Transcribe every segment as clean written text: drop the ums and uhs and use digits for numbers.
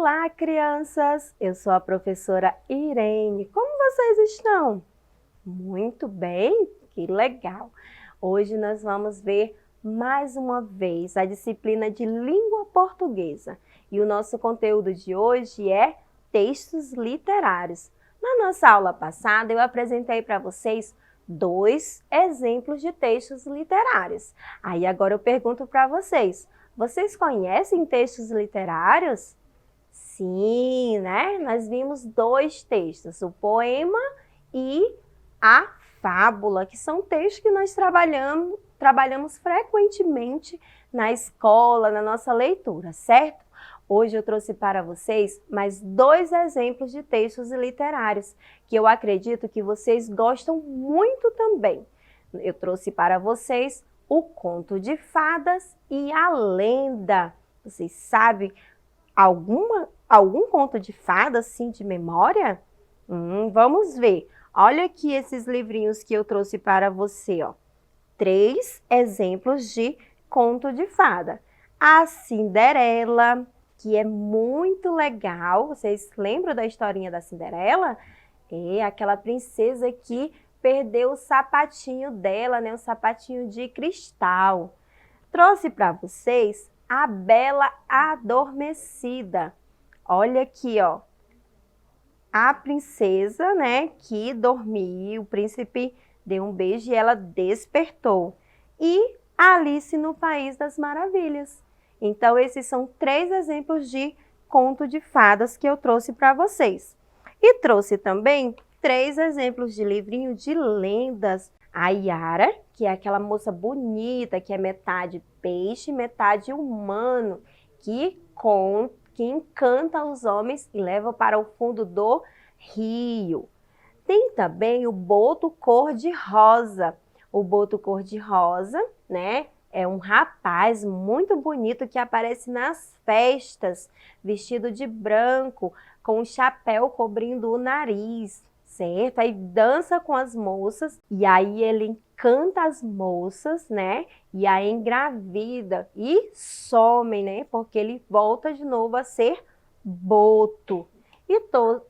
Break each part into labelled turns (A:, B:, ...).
A: Olá, crianças! Eu sou a professora Irene. Como vocês estão? Muito bem? Que legal! Hoje nós vamos ver mais uma vez a disciplina de língua portuguesa. E o nosso conteúdo de hoje é textos literários. Na nossa aula passada, eu apresentei para vocês 2 exemplos de textos literários. Aí agora eu pergunto para vocês conhecem textos literários? Sim, né? Nós vimos 2 textos, o poema e a fábula, que são textos que nós trabalhamos frequentemente na escola, na nossa leitura, certo? Hoje eu trouxe para vocês mais 2 exemplos de textos literários, que eu acredito que vocês gostam muito também. Eu trouxe para vocês o conto de fadas e a lenda. Vocês sabem algum conto de fadas, assim, de memória? Vamos ver. Olha aqui esses livrinhos que eu trouxe para você, ó. 3 exemplos de conto de fada. A Cinderela, que é muito legal. Vocês lembram da historinha da Cinderela? É aquela princesa que perdeu o sapatinho dela, né? Um sapatinho de cristal. Trouxe para vocês a Bela Adormecida. Olha aqui, ó. A princesa, né, que dormiu, o príncipe deu um beijo e ela despertou. E Alice no País das Maravilhas. Então, esses são 3 exemplos de conto de fadas que eu trouxe para vocês. E trouxe também 3 exemplos de livrinho de lendas. A Yara, que é aquela moça bonita, que é metade peixe, metade humano, que encanta os homens e leva para o fundo do rio. Tem também o Boto Cor-de-Rosa. O Boto Cor-de-Rosa, né, é um rapaz muito bonito que aparece nas festas, vestido de branco, com um chapéu cobrindo o nariz, certo? Aí dança com as moças e aí ele encanta as moças, né? E aí engravida e some, né? Porque ele volta de novo a ser boto. E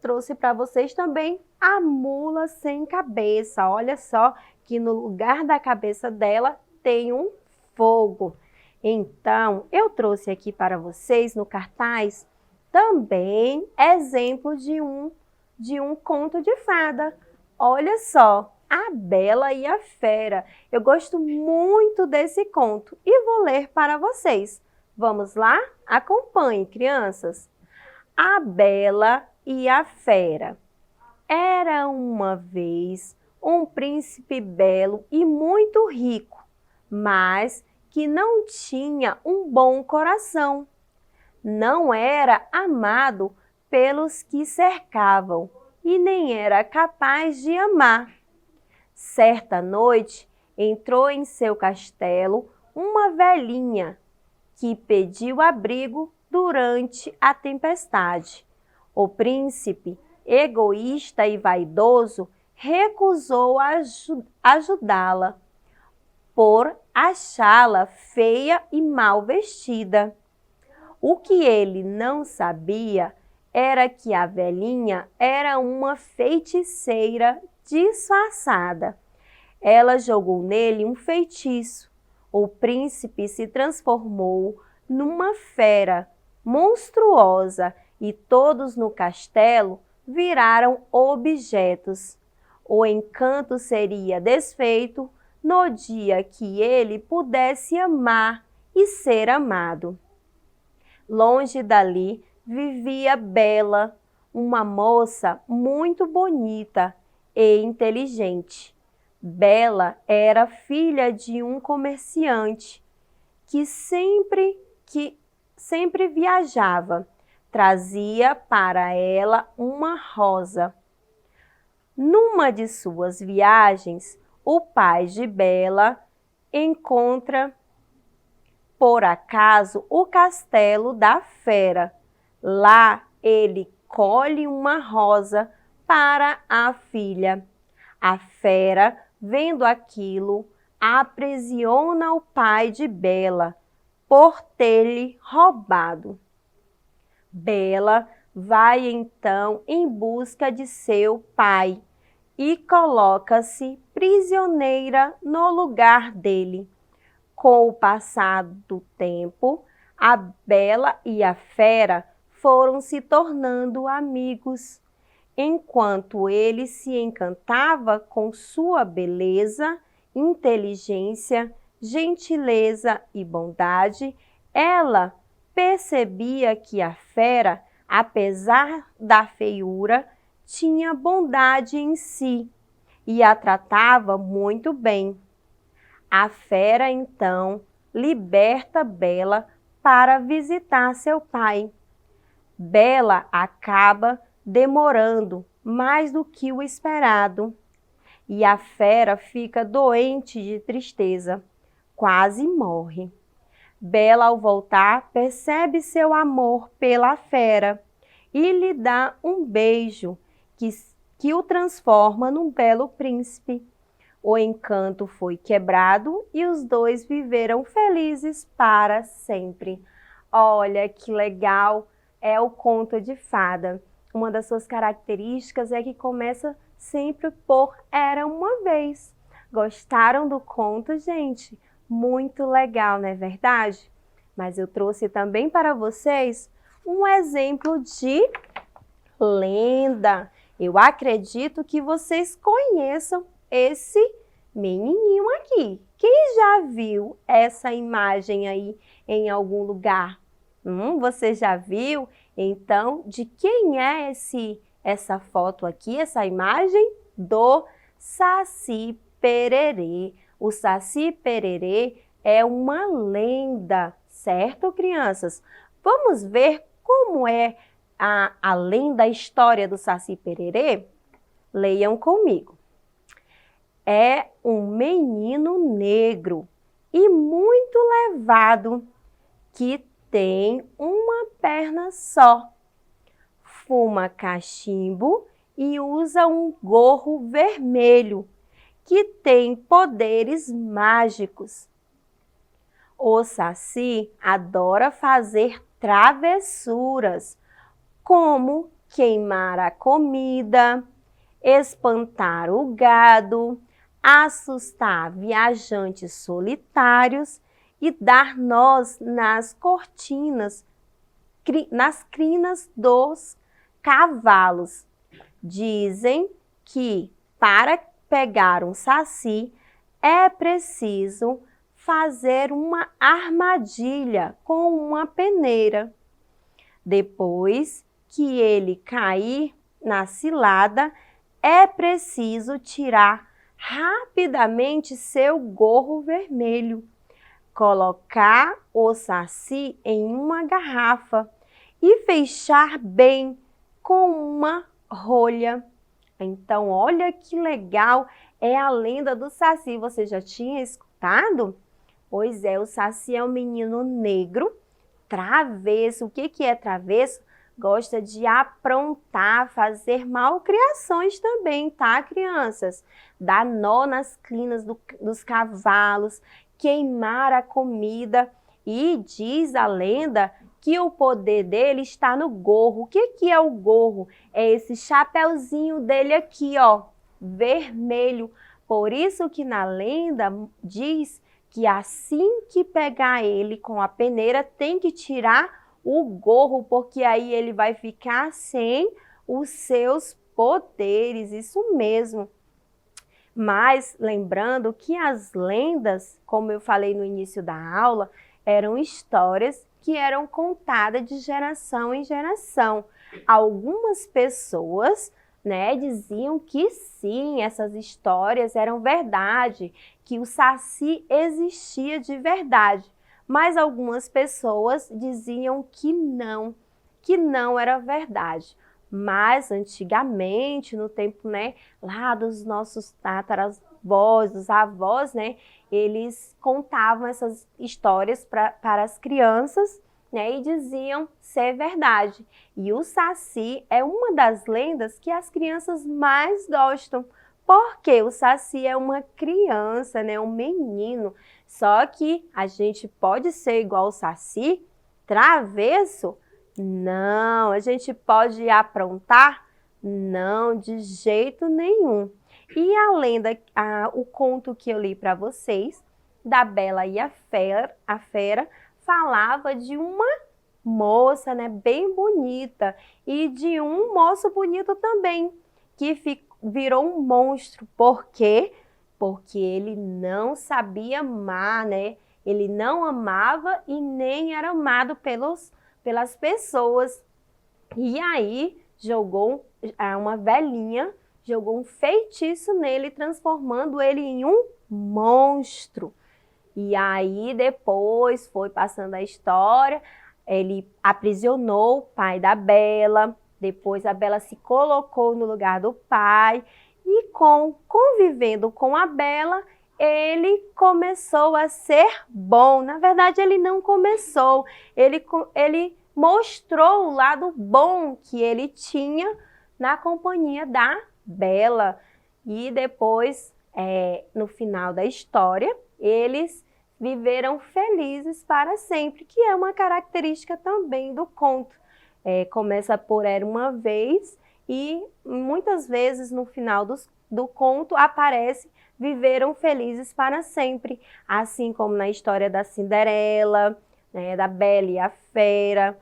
A: trouxe para vocês também a mula sem cabeça. Olha só que no lugar da cabeça dela tem um fogo. Então, eu trouxe aqui para vocês no cartaz também exemplo de um conto de fada. Olha só, A Bela e a Fera. Eu gosto muito desse conto e vou ler para vocês. Vamos lá? Acompanhe, crianças. A Bela e a Fera. Era uma vez um príncipe belo e muito rico, mas que não tinha um bom coração. Não era amado pelos que cercavam e nem era capaz de amar. Certa noite, entrou em seu castelo uma velhinha que pediu abrigo durante a tempestade. O príncipe, egoísta e vaidoso, recusou ajudá-la por achá-la feia e mal vestida. O que ele não sabia era que a velhinha era uma feiticeira disfarçada. Ela jogou nele um feitiço. O príncipe se transformou numa fera monstruosa e todos no castelo viraram objetos. O encanto seria desfeito no dia que ele pudesse amar e ser amado. Longe dali vivia Bela, uma moça muito bonita e inteligente. Bela era filha de um comerciante que sempre viajava. Trazia para ela uma rosa. Numa de suas viagens, o pai de Bela encontra por acaso o castelo da fera. Lá ele colhe uma rosa para a filha. A fera, vendo aquilo, aprisiona o pai de Bela por ter-lhe roubado. Bela vai então em busca de seu pai e coloca-se prisioneira no lugar dele. Com o passar do tempo, a Bela e a fera foram se tornando amigos. Enquanto ele se encantava com sua beleza, inteligência, gentileza e bondade, ela percebia que a fera, apesar da feiura, tinha bondade em si e a tratava muito bem. A fera, então, liberta Bela para visitar seu pai. Bela acaba demorando mais do que o esperado e a fera fica doente de tristeza, quase morre. Bela, ao voltar, percebe seu amor pela fera e lhe dá um beijo que o transforma num belo príncipe. O encanto foi quebrado e os dois viveram felizes para sempre. Olha que legal é o conto de fada. Uma das suas características é que começa sempre por Era uma Vez. Gostaram do conto, gente? Muito legal, não é verdade? Mas eu trouxe também para vocês um exemplo de lenda. Eu acredito que vocês conheçam esse menininho aqui. Quem já viu essa imagem aí em algum lugar? Você já viu? Então, de quem é essa foto aqui, essa imagem? Do Saci Pererê. O Saci Pererê é uma lenda, certo, crianças? Vamos ver como é a lenda, a história do Saci Pererê? Leiam comigo. É um menino negro e muito levado que tem uma perna só. Fuma cachimbo e usa um gorro vermelho que tem poderes mágicos. O Saci adora fazer travessuras, como queimar a comida, espantar o gado, assustar viajantes solitários e dar nós nas cortinas, nas crinas dos cavalos. Dizem que para pegar um saci é preciso fazer uma armadilha com uma peneira. Depois que ele cair na cilada, é preciso tirar rapidamente seu gorro vermelho, colocar o saci em uma garrafa e fechar bem com uma rolha. Então, olha que legal é a lenda do Saci. Você já tinha escutado? Pois é, o Saci é um menino negro, travesso. O que é travesso? Gosta de aprontar, fazer malcriações também, tá, crianças? Dar nó nas crinas dos cavalos, queimar a comida. E diz a lenda que o poder dele está no gorro. O que é o gorro? É esse chapeuzinho dele aqui, ó, vermelho. Por isso que na lenda diz que assim que pegar ele com a peneira, tem que tirar o gorro, porque aí ele vai ficar sem os seus poderes, isso mesmo. Mas lembrando que as lendas, como eu falei no início da aula, eram histórias que eram contadas de geração em geração. Algumas pessoas, diziam que sim, essas histórias eram verdade, que o Saci existia de verdade. Mas algumas pessoas diziam que não era verdade. Mas antigamente, no tempo, lá dos nossos tataravós, dos avós, eles contavam essas histórias para as crianças, e diziam ser verdade. E o Saci é uma das lendas que as crianças mais gostam, porque o Saci é uma criança, um menino. Só que a gente pode ser igual o Saci, travesso, Não, a gente pode aprontar? Não, de jeito nenhum. E o conto que eu li para vocês, da Bela e a Fera, falava de uma moça, né, bem bonita, e de um moço bonito também, que virou um monstro. Por quê? Porque ele não sabia amar, né? Ele não amava e nem era amado pelas pessoas. E aí uma velhinha, jogou um feitiço nele, transformando ele em um monstro. E aí depois foi passando a história, ele aprisionou o pai da Bela, depois a Bela se colocou no lugar do pai e convivendo com a Bela, ele começou a ser bom. Na verdade, ele não começou, ele mostrou o lado bom que ele tinha na companhia da Bela. E depois, no final da história, eles viveram felizes para sempre, que é uma característica também do conto. Começa por Era uma Vez e muitas vezes no final do conto aparece viveram felizes para sempre, assim como na história da Cinderela, né, da Bela e a Fera,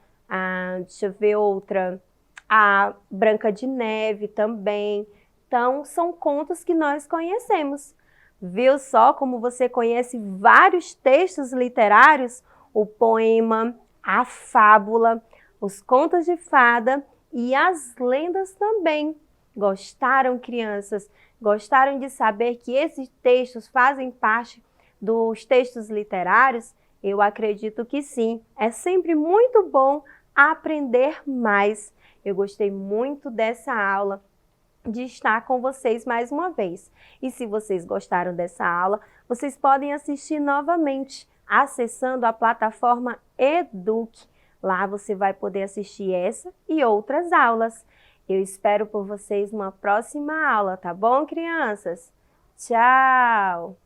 A: deixa eu ver outra, a Branca de Neve também. Então, são contos que nós conhecemos. Viu só como você conhece vários textos literários? O poema, a fábula, os contos de fada e as lendas também. Gostaram, crianças? Gostaram de saber que esses textos fazem parte dos textos literários? Eu acredito que sim. É sempre muito bom aprender mais. Eu gostei muito dessa aula, de estar com vocês mais uma vez. E se vocês gostaram dessa aula, vocês podem assistir novamente acessando a plataforma Eduque. Lá você vai poder assistir essa e outras aulas. Eu espero por vocês numa próxima aula, tá bom, crianças? Tchau!